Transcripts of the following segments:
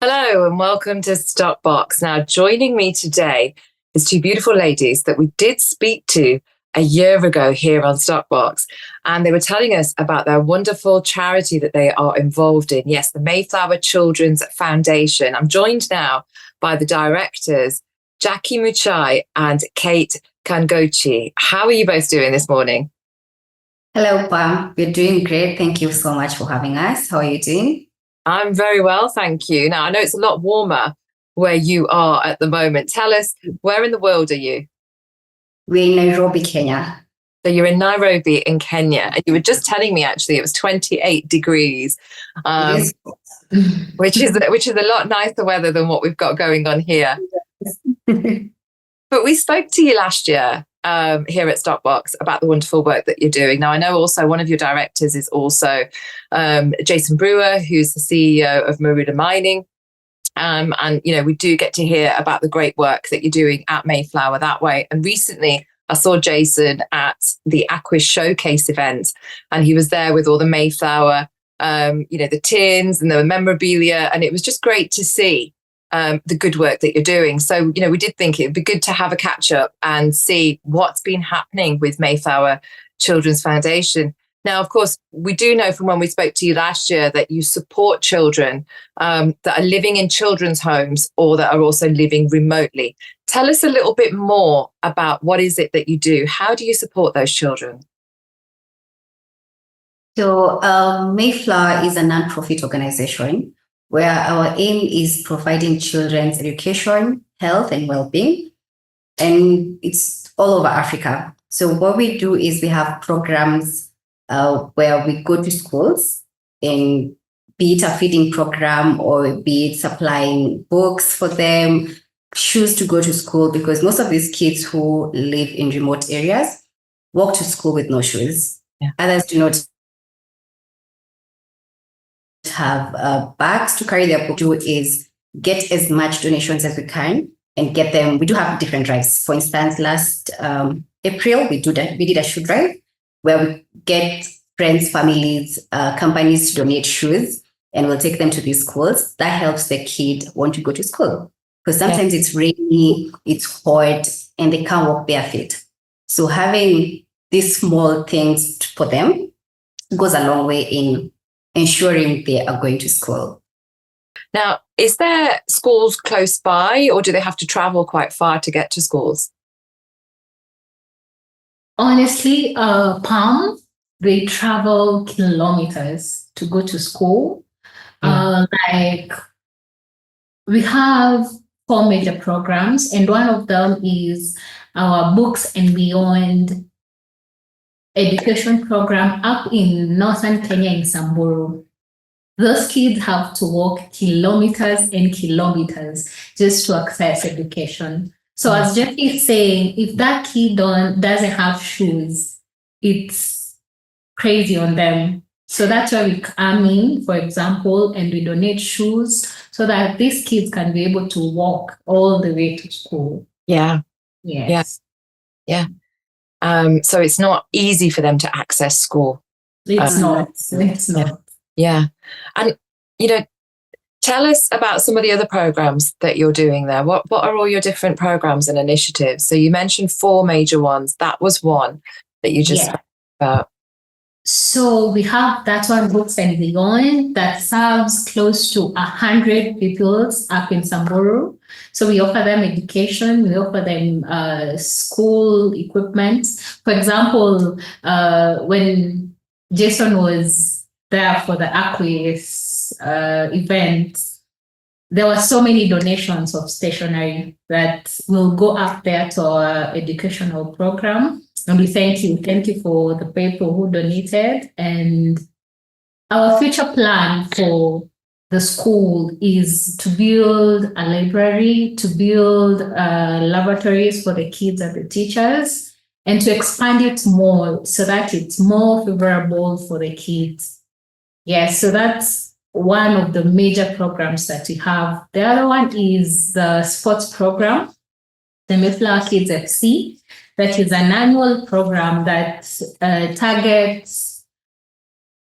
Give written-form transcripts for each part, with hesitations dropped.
Hello and welcome to Stockbox. Now, joining me today is two beautiful ladies that we did speak to a year ago here on Stockbox, and they were telling us about their wonderful charity that they are involved in. Yes, the Mayflower Children's Foundation. I'm joined now by the directors, Jackie Muchai and Kate Kangochi. How are you both doing this morning? Hello, Pam. We're doing great. Thank you so much for having us. How are you doing? I'm very well, thank you. Now, I know it's a lot warmer where you are at the moment. Tell us, where in the world are you? We're in Nairobi, Kenya. So you're in Nairobi in Kenya. And you were just telling me, actually, it was 28 degrees, which is a lot nicer weather than what we've got going on here. But we spoke to you last year here at Stockbox about the wonderful work that you're doing. Now, I know also one of your directors is also Jason Brewer, who's the CEO of Maruda Mining. And, you know, we do get to hear about the great work that you're doing at Mayflower that way. And recently I saw Jason at the Aquis Showcase event, and he was there with all the Mayflower, the tins and the memorabilia. And it was just great to see the good work that you're doing. So, you know, we did think it'd be good to have a catch up and see what's been happening with Mayflower Children's Foundation. Now, of course, we do know from when we spoke to you last year that you support children that are living in children's homes or that are also living remotely. Tell us a little bit more about what is it that you do? How do you support those children? So Mayflower is a non-profit organization where our aim is providing children's education, health, and well-being. And it's all over Africa. So what we do is we have programs where we go to schools, and be it a feeding program or be it supplying books for them, shoes to go to school, because most of these kids who live in remote areas walk to school with no shoes. Yeah. Others do not have bags to carry their book. Do is get as much donations as we can and get them. We do have different drives. For instance, last April we did a shoe drive where we get friends, families, companies to donate shoes, and we'll take them to these schools. That helps the kid want to go to school, because sometimes it's rainy, it's hot, and they can't walk barefoot. So having these small things for them goes a long way in ensuring they are going to school. Now, is there schools close by, or do they have to travel quite far to get to schools? Honestly, Palm, they travel kilometers to go to school. Like, we have 4 major programs, and one of them is our Books and Beyond education program up in northern Kenya in Samburu. Those kids have to walk kilometers and kilometers just to access education. So as Jackie is saying, if that kid doesn't have shoes, it's crazy on them. So that's why we come in, for example, and we donate shoes so that these kids can be able to walk all the way to school. Yeah. Yes. Yeah. So it's not easy for them to access school. It's not. It's not. Yeah. And, you know, tell us about some of the other programs that you're doing there. What are all your different programs and initiatives? So you mentioned 4 major ones. That was one that you just spoke about. So we have that one, Books and Beyond, that serves close to 100 pupils up in Samburu. So we offer them education, we offer them school equipment. For example, when Jason was there for the Aquis event, there were so many donations of stationery that will go up there to our educational program. And we thank you for the people who donated. And our future plan for the school is to build a library, to build laboratories for the kids and the teachers, and to expand it more so that it's more favorable for the kids. Yes, so that's one of the major programs that we have. The other one is the sports program, the Mayflower Kids FC. That is an annual program that targets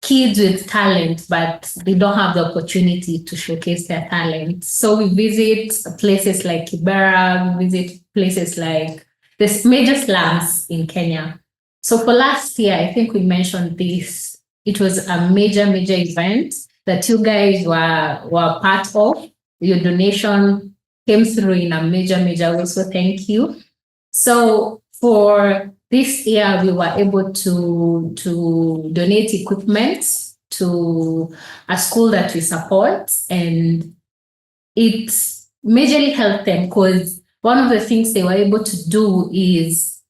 kids with talent, but they don't have the opportunity to showcase their talent. So we visit places like Kibera, we visit places like the major slums in Kenya. So for last year, I think we mentioned this. It was a major event that you guys were part of. Your donation came through in a major way. So thank you. So for this year, we were able to donate equipment to a school that we support, and it majorly helped them because one of the things they were able to do is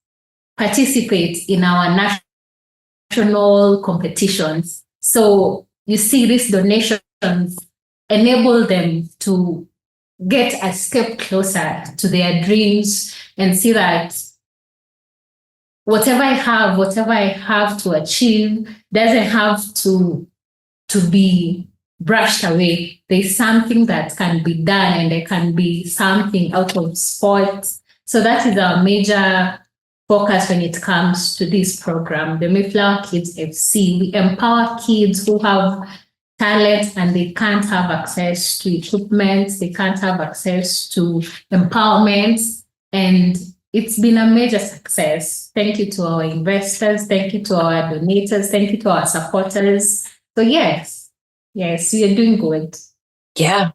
participate in our national competitions. So you see, these donations enable them to get a step closer to their dreams and see that whatever I have to achieve doesn't have to be brushed away. There's something that can be done, and there can be something out of sports. So that is our major focus when it comes to this program, the Mayflower Kids FC. We empower kids who have talent and they can't have access to equipment, they can't have access to empowerment, and it's been a major success. Thank you to our investors, thank you to our donators, thank you to our supporters. So yes, we are doing good. Yeah.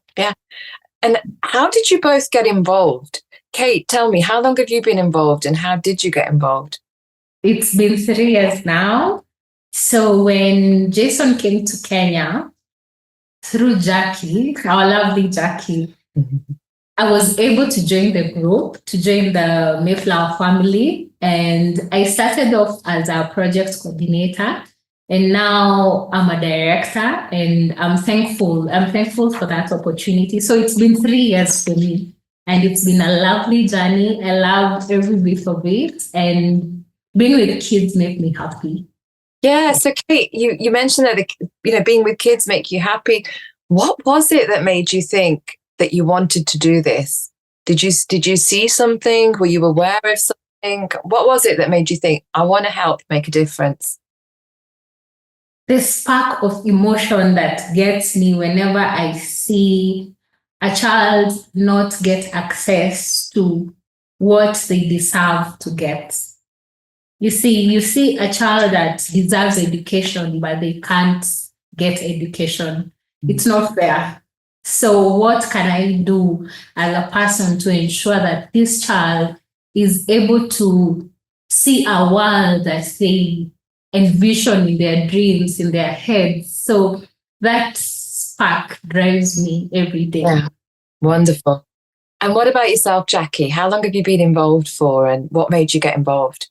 And how did you both get involved? Kate, tell me, how long have you been involved and how did you get involved? It's been 3 years now. So when Jason came to Kenya, through Jackie, our lovely Jackie, I was able to join the group, to join the Mayflower family. And I started off as a project coordinator. And now I'm a director, and I'm thankful. I'm thankful for that opportunity. So it's been 3 years for me, and it's been a lovely journey. I love every bit of it, and being with kids makes me happy. Yeah. So Kate, you mentioned that being with kids make you happy. What was it that made you think that you wanted to do this? Did you see something? Were you aware of something? What was it that made you think, I want to help make a difference? The spark of emotion that gets me whenever I see a child not get access to what they deserve to get. You see a child that deserves education, but they can't get education. It's not fair. So what can I do as a person to ensure that this child is able to see a world that they envision in their dreams, in their heads? So that spark drives me every day. Yeah. Wonderful. And what about yourself, Jackie? How long have you been involved for, and what made you get involved?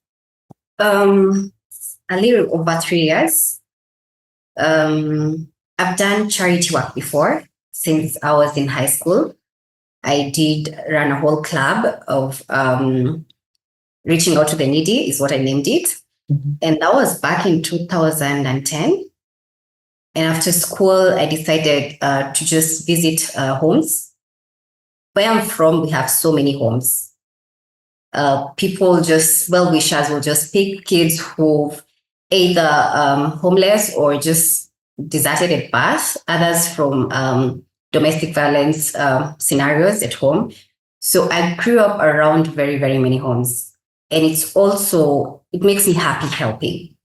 A little over 3 years. I've done charity work before since I was in high school. I did run a whole club of reaching out to the needy, is what I named it. And that was back in 2010. And after school, I decided to just visit homes. Where I'm from, we have so many homes. People just, well-wishers will just pick kids who've either homeless or just deserted at birth, others from domestic violence scenarios at home. So I grew up around very, very many homes. And it makes me happy helping.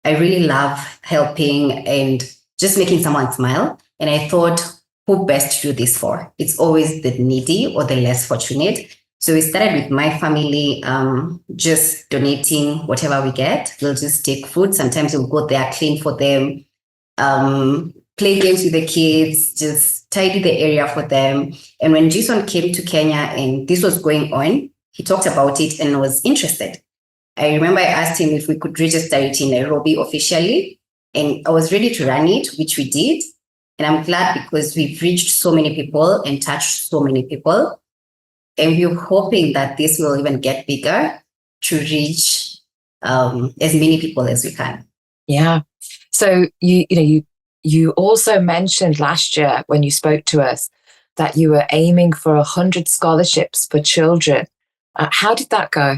I really love helping and just making someone smile. And I thought, who best to do this for? It's always the needy or the less fortunate. So we started with my family, just donating whatever we get. We'll just take food. Sometimes we'll go there, clean for them, play games with the kids, just tidy the area for them. And when Jason came to Kenya and this was going on, he talked about it and was interested. I remember I asked him if we could register it in Nairobi officially, and I was ready to run it, which we did. And I'm glad because we've reached so many people and touched so many people. And we're hoping that this will even get bigger to reach as many people as we can. Yeah. So you also mentioned last year when you spoke to us that you were aiming for 100 scholarships for children. How did that go?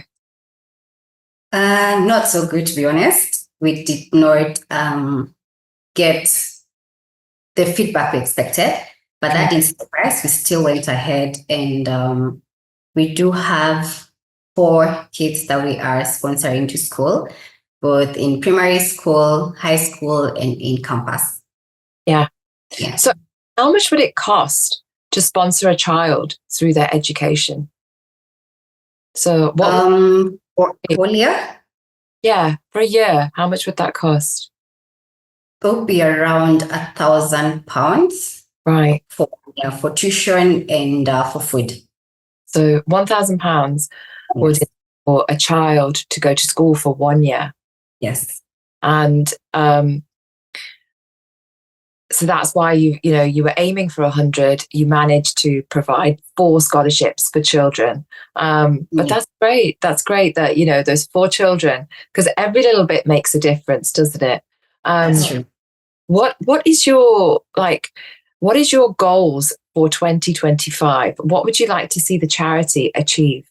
Not so good, to be honest. We did not get the feedback we expected, but that didn't suffice. We still went ahead, and we do have 4 kids that we are sponsoring to school, both in primary school, high school, and in campus. Yeah. Yeah. So how much would it cost to sponsor a child through their education? So what for whole year? Yeah, for a year, how much would that cost? It would be around £1,000 Right. for tuition and for food. So £1,000 would for a child to go to school for 1 year. Yes. And so that's why you were aiming for 100. You managed to provide 4 scholarships for children. But that's great. That's great that those 4 children, because every little bit makes a difference, doesn't it? That's true. What is your goals for 2025? What would you like to see the charity achieve?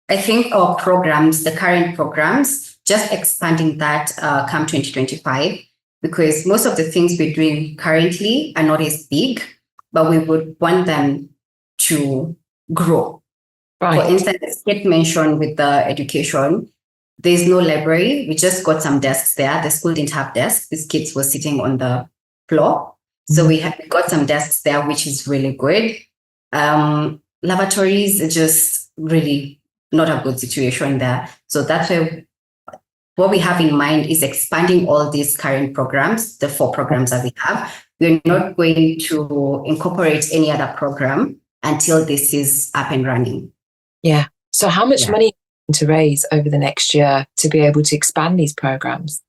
I think our programs, the current programs, just expanding that come 2025, because most of the things we're doing currently are not as big, but we would want them to grow. Right. For instance, as Kate mentioned with the education, there's no library. We just got some desks there. The school didn't have desks. These kids were sitting on the floor. So we got some desks there, which is really good. Lavatories are just really not a good situation there. So that's why what we have in mind is expanding all these current programs, the 4 programs that we have. We're not going to incorporate any other program until this is up and running. Yeah. So how much money to raise over the next year to be able to expand these programs?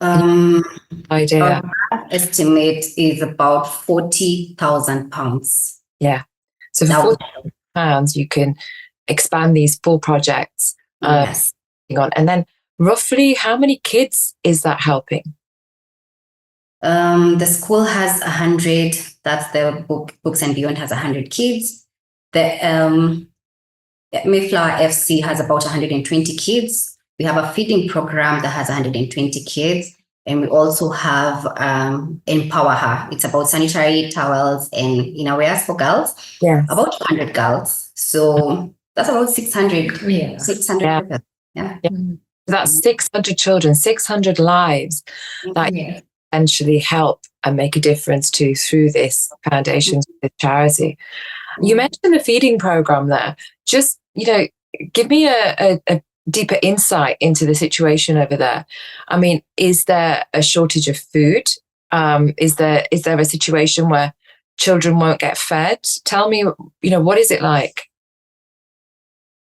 Idea. Our estimate is about £40,000. Yeah. So for £40,000, you can expand these 4 projects. Yes. And then roughly how many kids is that helping? The school has 100. That's the Books and Beyond has 100 kids. The Mayflower FC has about 120 kids. We have a feeding program that has 120 kids. And we also have Empower Her. It's about sanitary towels and innerwears for girls. Yeah. About 200 girls. So that's about 600. Yeah. 600 people. Yeah. That's 600 children, 600 lives that you eventually help and make a difference to through this foundation, this charity. You mentioned the feeding program there. Just, give me a deeper insight into the situation over there. I mean, is there a shortage of food? Is there a situation where children won't get fed? Tell me, what is it like?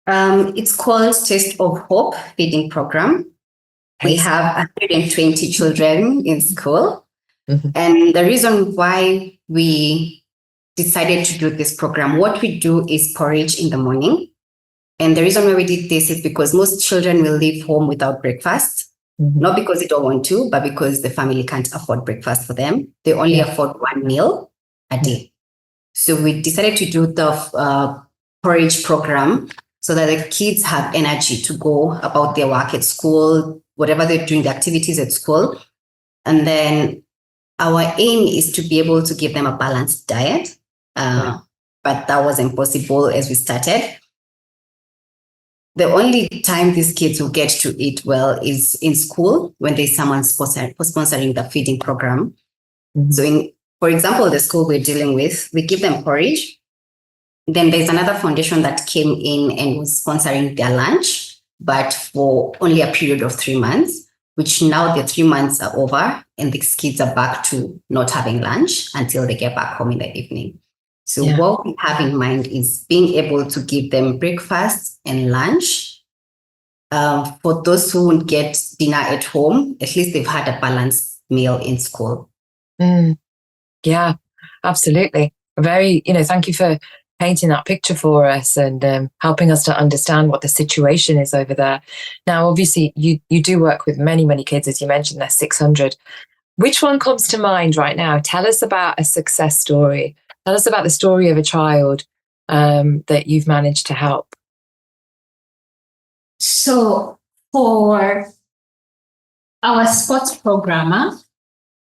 It's called Taste of Hope feeding program. We have 120 children in school. And the reason why we decided to do this program, what we do is porridge in the morning. And the reason why we did this is because most children will leave home without breakfast, not because they don't want to, but because the family can't afford breakfast for them. They only afford 1 meal a day. So we decided to do the porridge program so that the kids have energy to go about their work at school, whatever they're doing, the activities at school. And then our aim is to be able to give them a balanced diet. But that wasn't possible as we started. The only time these kids will get to eat well is in school when there's someone sponsoring the feeding program. So for example, the school we're dealing with, we give them porridge. Then there's another foundation that came in and was sponsoring their lunch, but for only a period of 3 months, which now the 3 months are over and these kids are back to not having lunch until they get back home in the evening. So what we have in mind is being able to give them breakfast and lunch. For those who won't get dinner at home, at least they've had a balanced meal in school. Yeah, absolutely. Very, thank you for painting that picture for us and helping us to understand what the situation is over there. Now, obviously, you do work with many, many kids, as you mentioned, there's 600. Which one comes to mind right now? Tell us about a success story. Tell us about the story of a child that you've managed to help. So for our sports programmer,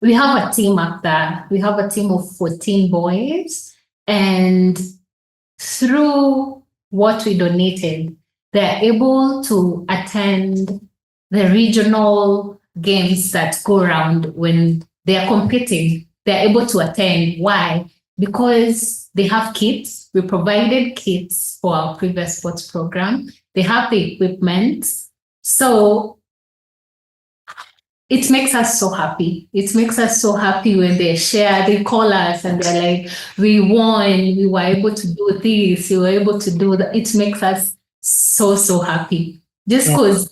we have a team up there. We have a team of 14 boys, and through what we donated, they're able to attend the regional games that go around when they are competing. They're able to attend. Why? Because they have kits. We provided kits for our previous sports program. They have the equipment. So it makes us so happy. It makes us so happy when they share, they call us and they're like, we won, we were able to do this, we were able to do that. It makes us so happy. Just because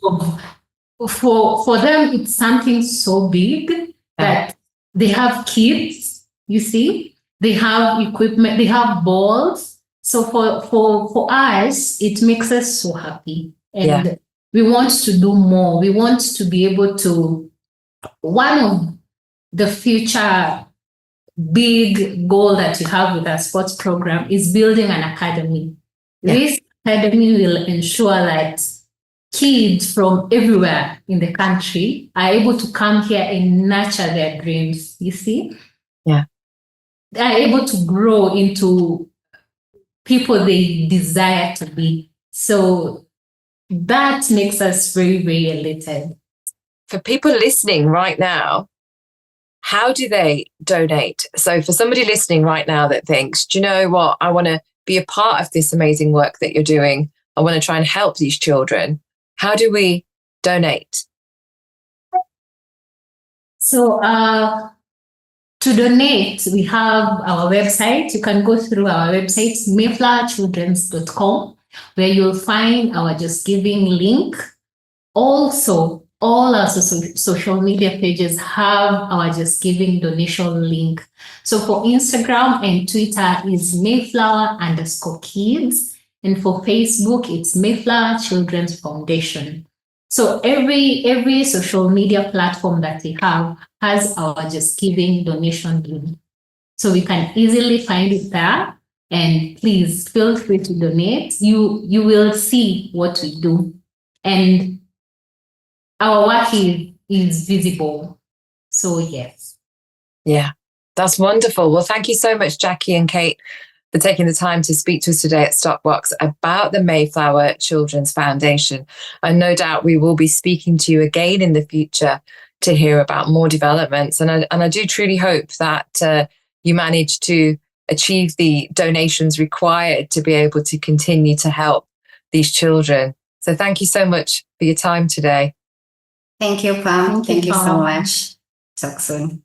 for them, it's something so big that they have kids, you see, they have equipment, they have balls. So for us, it makes us so happy. And we want to do more. We want to be able to, one of the future big goal that we have with our sports program is building an academy. This academy will ensure that kids from everywhere in the country are able to come here and nurture their dreams, you see? Yeah. They are able to grow into people they desire to be. So that makes us very elated. For people listening right now, how do they donate? So for somebody listening right now that thinks, do you know what? I want to be a part of this amazing work that you're doing. I want to try and help these children. How do we donate? So to donate, we have our website. You can go through our website, mayflowerchildrens.com, where you'll find our Just Giving link. Also, all our social media pages have our Just Giving donation link. So for Instagram and Twitter is Mayflower_kids. And for Facebook, it's Mayflower Children's Foundation. So every social media platform that we have has our Just Giving donation link. So we can easily find it there. And please feel free to donate. You will see what we do. And our work is visible. So yes. Yeah, that's wonderful. Well, thank you so much, Jackie and Kate, for taking the time to speak to us today at Stopbox about the Mayflower Children's Foundation. And no doubt we will be speaking to you again in the future to hear about more developments. And I do truly hope that you manage to achieve the donations required to be able to continue to help these children. So thank you so much for your time today. Thank you, Pam. Thank you so much. Talk soon.